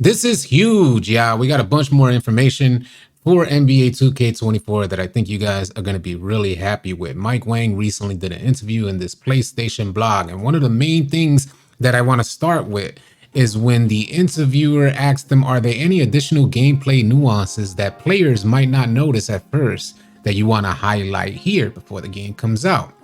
This is huge, y'all. We got a bunch more information for NBA 2K24 that I think you guys are going to be really happy with. Mike Wang recently did an interview in this PlayStation blog, and one of the main things that I want to start with is when the interviewer asked him, are there any additional gameplay nuances that players might not notice at first that you want to highlight here before the game comes out?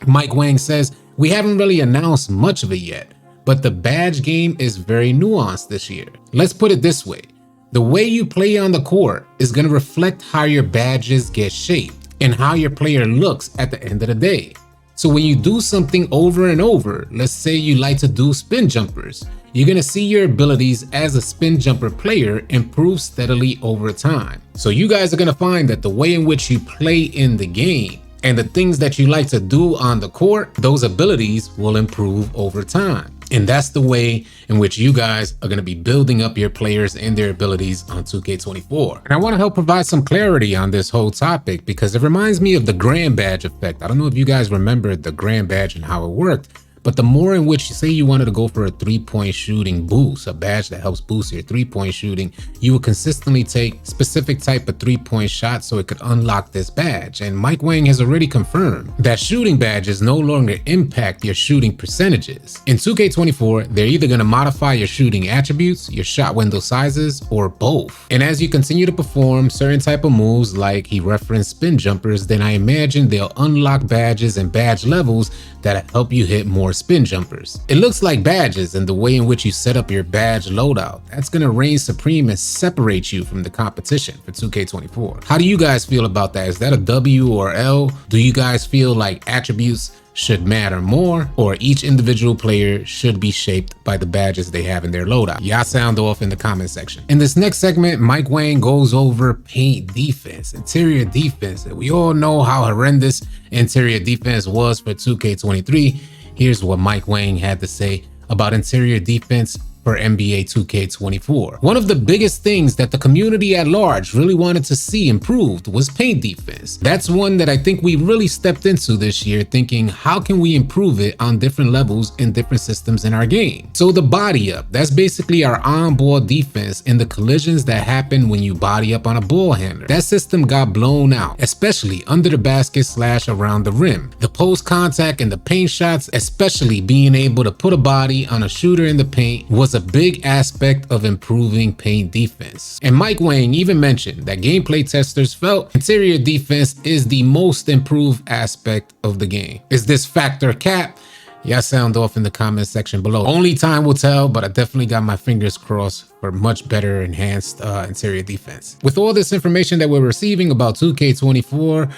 Mike Wang says, we haven't really announced much of it yet, but the badge game is very nuanced this year. Let's put it this way. The way you play on the court is going to reflect how your badges get shaped and how your player looks at the end of the day. So when you do something over and over, let's say you like to do spin jumpers, you're going to see your abilities as a spin jumper player improve steadily over time. So you guys are going to find that the way in which you play in the game and the things that you like to do on the court, those abilities will improve over time. And that's the way in which you guys are going to be building up your players and their abilities on 2K24. And I want to help provide some clarity on this whole topic because it reminds me of the Grand Badge effect. I don't know if you guys remember the Grand Badge and how it worked, but the more in which, say you wanted to go for a 3-point shooting boost, a badge that helps boost your 3-point shooting, you would consistently take specific type of 3-point shots so it could unlock this badge. And Mike Wang has already confirmed that shooting badges no longer impact your shooting percentages. In 2K24, they're either going to modify your shooting attributes, your shot window sizes, or both. And as you continue to perform certain type of moves, like he referenced spin jumpers, then I imagine they'll unlock badges and badge levels that help you hit more spin jumpers. It looks like badges and the way in which you set up your badge loadout. That's gonna reign supreme and separate you from the competition for 2K24. How do you guys feel about that? Is that a W or L? Do you guys feel like attributes should matter more, or each individual player should be shaped by the badges they have in their loadout? Y'all sound off in the comment section. In this next segment, Mike Wang goes over paint defense, interior defense. We all know how horrendous interior defense was for 2K23. Here's what Mike Wang had to say about interior defense for NBA 2K24. One of the biggest things that the community at large really wanted to see improved was paint defense. That's one that I think we really stepped into this year, thinking how can we improve it on different levels in different systems in our game. So the body up, that's basically our on-ball defense in the collisions that happen when you body up on a ball handler. That system got blown out, especially under the basket / around the rim. The post contact and the paint shots, especially being able to put a body on a shooter in the paint, was a big aspect of improving paint defense. And Mike Wang even mentioned that gameplay testers felt interior defense is the most improved aspect of the game. Is this factor cap? Y'all sound off in the comment section below. Only time will tell, but I definitely got my fingers crossed for much better enhanced interior defense. With all this information that we're receiving about 2K24,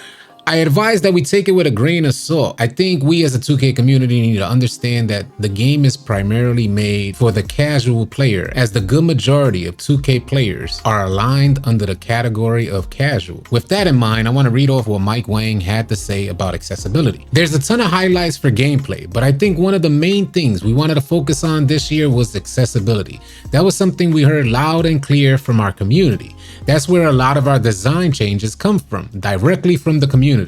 I advise that we take it with a grain of salt. I think we as a 2K community need to understand that the game is primarily made for the casual player, as the good majority of 2K players are aligned under the category of casual. With that in mind, I want to read off what Mike Wang had to say about accessibility. There's a ton of highlights for gameplay, but I think one of the main things we wanted to focus on this year was accessibility. That was something we heard loud and clear from our community. That's where a lot of our design changes come from, directly from the community.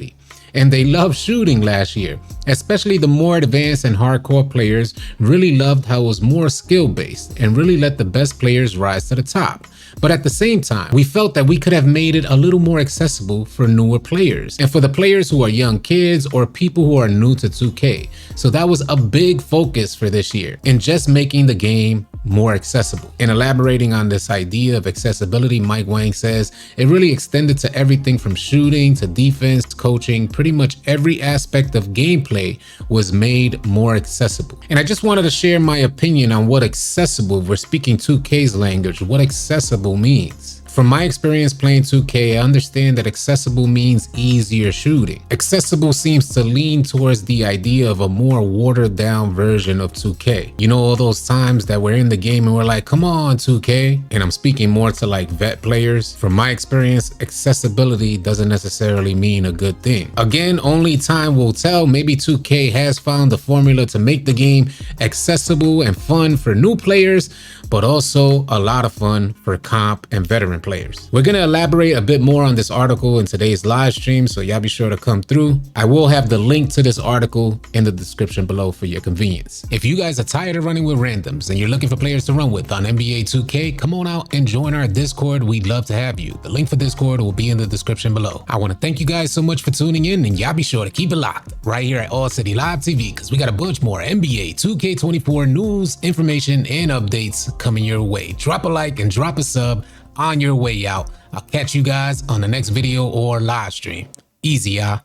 And they loved shooting last year, especially the more advanced and hardcore players really loved how it was more skill-based and really let the best players rise to the top. But at the same time, we felt that we could have made it a little more accessible for newer players and for the players who are young kids or people who are new to 2K. So that was a big focus for this year in just making the game more accessible. In elaborating on this idea of accessibility, Mike Wang says it really extended to everything from shooting to defense, coaching. Pretty much every aspect of gameplay was made more accessible. And I just wanted to share my opinion on what accessible, we're speaking 2K's language, what accessible means. From my experience playing 2K, I understand that accessible means easier shooting. Accessible seems to lean towards the idea of a more watered down version of 2K. You know, all those times that we're in the game and we're like, come on 2K, and I'm speaking more to like vet players. From my experience, accessibility doesn't necessarily mean a good thing. Again, only time will tell. Maybe 2K has found the formula to make the game accessible and fun for new players, but also a lot of fun for comp and veteran players. We're going to elaborate a bit more on this article in today's live stream, so y'all be sure to come through. I will have the link to this article in the description below for your convenience. If you guys are tired of running with randoms and you're looking for players to run with on NBA 2K, come on out and join our Discord. We'd love to have you. The link for Discord will be in the description below. I want to thank you guys so much for tuning in, and y'all be sure to keep it locked right here at AllCity Live TV, because we got a bunch more NBA 2K24 news, information, and updates coming your way. Drop a like and drop a sub on your way out. I'll catch you guys on the next video or live stream. Easy, y'all.